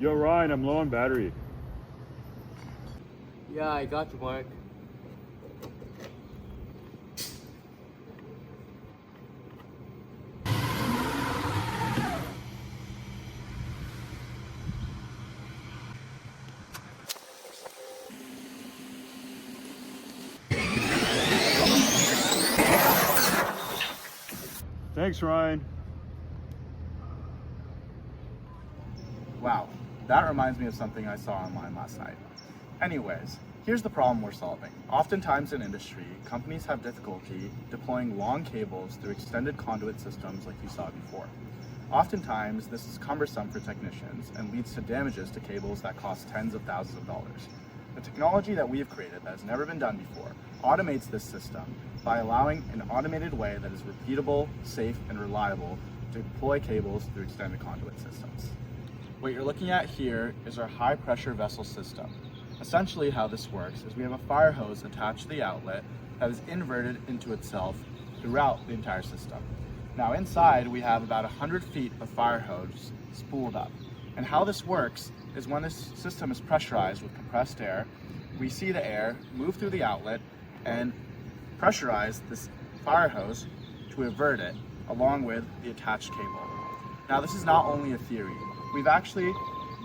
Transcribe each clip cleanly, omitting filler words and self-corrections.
Yo, Ryan, I'm low on battery. Yeah, I got you, Mark. Thanks, Ryan. Wow, that reminds me of something I saw online last night. Anyways, here's the problem we're solving. Oftentimes in industry, companies have difficulty deploying long cables through extended conduit systems like you saw before. Oftentimes, this is cumbersome for technicians and leads to damages to cables that cost tens of thousands of dollars. The technology that we have created that has never been done before automates this system by allowing an automated way that is repeatable, safe, and reliable to deploy cables through extended conduit systems. What you're looking at here is our high pressure vessel system. Essentially how this works is we have a fire hose attached to the outlet that is inverted into itself throughout the entire system. Now inside we have about 100 feet of fire hose spooled up. And how this works is when this system is pressurized with compressed air, we see the air move through the outlet and pressurize this fire hose to invert it along with the attached cable. Now this is not only a theory. We've actually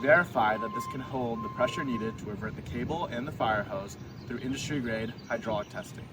verified that this can hold the pressure needed to avert the cable and the fire hose through industry-grade hydraulic testing.